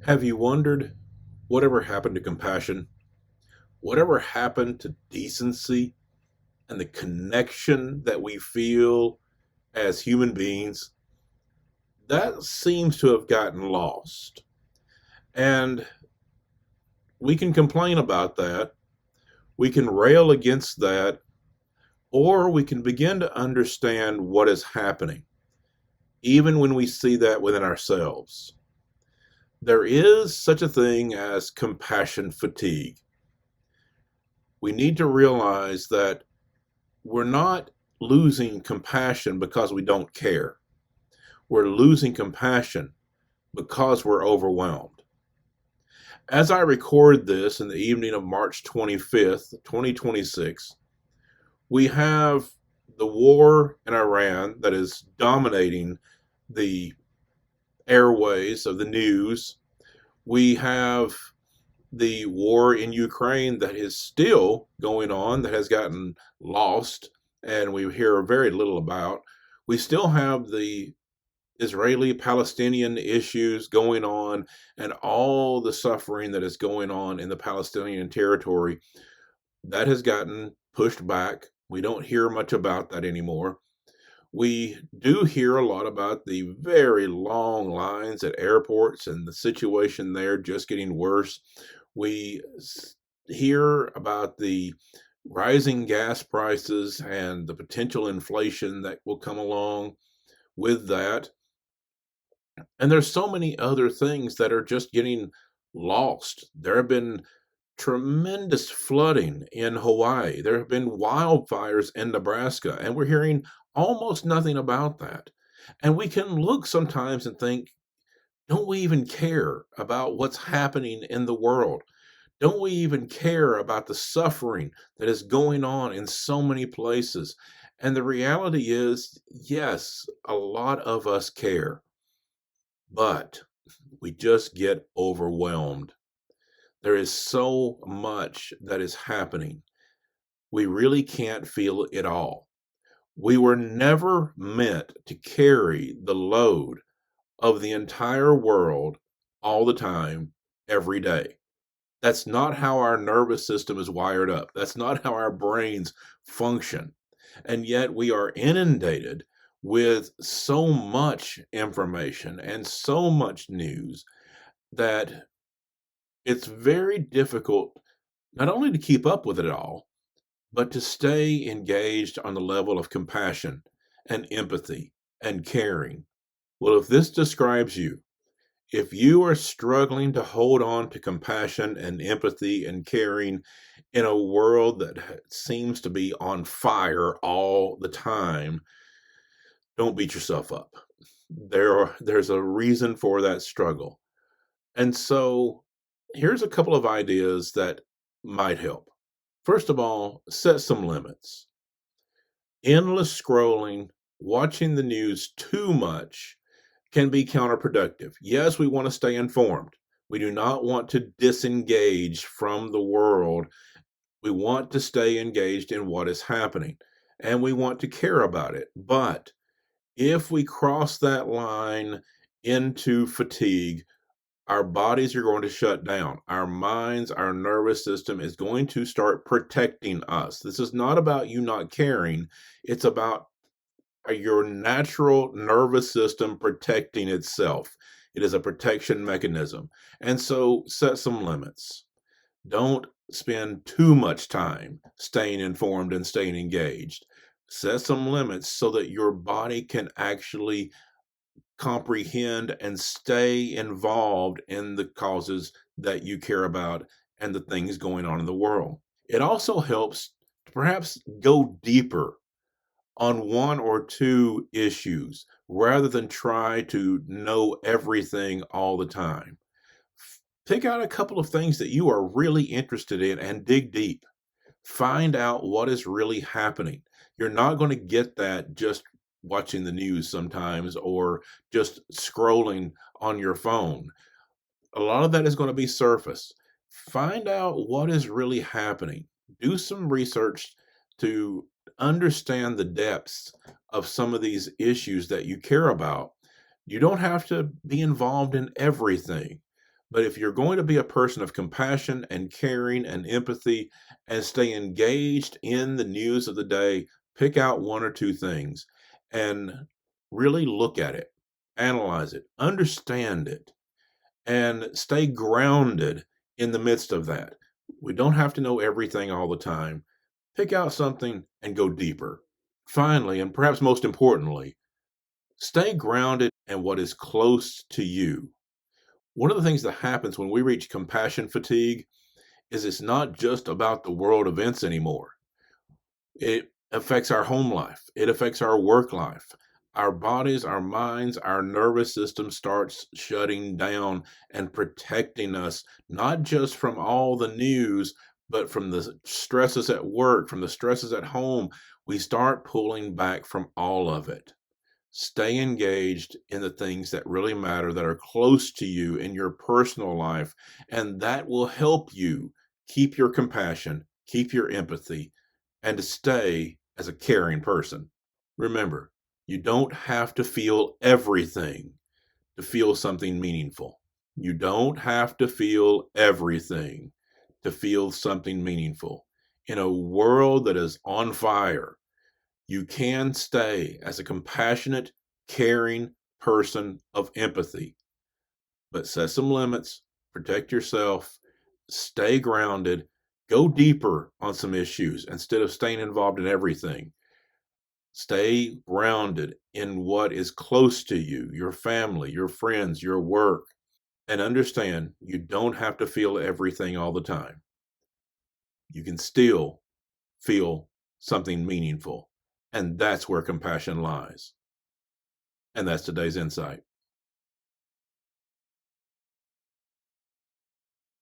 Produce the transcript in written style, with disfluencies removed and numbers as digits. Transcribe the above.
Have you wondered whatever happened to compassion? Whatever happened to decency and the connection that we feel as human beings? That seems to have gotten lost. And we can complain about that. We can rail against that, or we can begin to understand what is happening, even when we see that within ourselves. There is such a thing as compassion fatigue. We need to realize that we're not losing compassion because we don't care. We're losing compassion because we're overwhelmed. As I record this in the evening of March 25th, 2026, we have the war in Iran that is dominating the airways of the news. We have the war in Ukraine that is still going on, that has gotten lost, and we hear very little about. We still have the Israeli Palestinian issues going on and all the suffering that is going on in the Palestinian territory. That has gotten pushed back. We don't hear much about that anymore. We do hear a lot about the very long lines at airports and the situation there just getting worse. We hear about the rising gas prices and the potential inflation that will come along with that. And there's so many other things that are just getting lost. There have been tremendous flooding in Hawaii. There have been wildfires in Nebraska, and we're hearing almost nothing about that. And we can look sometimes and think, don't we even care about what's happening in the world? Don't we even care about the suffering that is going on in so many places? And the reality is, yes, a lot of us care, but we just get overwhelmed. There is so much that is happening. We really can't feel it all. We were never meant to carry the load of the entire world all the time, every day. That's not how our nervous system is wired up. That's not how our brains function. And yet we are inundated with so much information and so much news that it's very difficult not only to keep up with it all, but to stay engaged on the level of compassion and empathy and caring. Well, if this describes you, if you are struggling to hold on to compassion and empathy and caring in a world that seems to be on fire all the time, don't beat yourself up. There's a reason for that struggle. And so here's a couple of ideas that might help. First of all, set some limits. Endless scrolling, watching the news too much can be counterproductive. Yes, we want to stay informed. We do not want to disengage from the world. We want to stay engaged in what is happening and we want to care about it. But if we cross that line into fatigue, our bodies are going to shut down. Our minds, our nervous system is going to start protecting us. This is not about you not caring. It's about your natural nervous system protecting itself. It is a protection mechanism. And so set some limits. Don't spend too much time staying informed and staying engaged. Set some limits so that your body can actually comprehend and stay involved in the causes that you care about and the things going on in the world. It also helps to perhaps go deeper on one or two issues rather than try to know everything all the time. Pick out a couple of things that you are really interested in and dig deep. Find out what is really happening. You're not going to get that just watching the news sometimes or just scrolling on your phone. A lot of that is going to be surface. Find out what is really happening. Do some research to understand the depths of some of these issues that you care about. You don't have to be involved in everything, But if you're going to be a person of compassion and caring and empathy and stay engaged in the news of the day, pick out one or two things and really look at it, analyze it, understand it, and stay grounded in the midst of that. We don't have to know everything all the time. Pick out something and go deeper. Finally, and perhaps most importantly, stay grounded in what is close to you. One of the things that happens when we reach compassion fatigue is it's not just about the world events anymore. It affects our home life. It affects our work life. Our bodies, our minds, our nervous system starts shutting down and protecting us, not just from all the news, but from the stresses at work, from the stresses at home. We start pulling back from all of it. Stay engaged in the things that really matter, that are close to you in your personal life, and that will help you keep your compassion, keep your empathy, and to stay as a caring person. Remember, you don't have to feel everything to feel something meaningful. You don't have to feel everything to feel something meaningful. In a world that is on fire, you can stay as a compassionate, caring person of empathy, but set some limits, protect yourself, stay grounded, go deeper on some issues instead of staying involved in everything. Stay grounded in what is close to you, your family, your friends, your work, and understand you don't have to feel everything all the time. You can still feel something meaningful, and that's where compassion lies. And that's today's insight.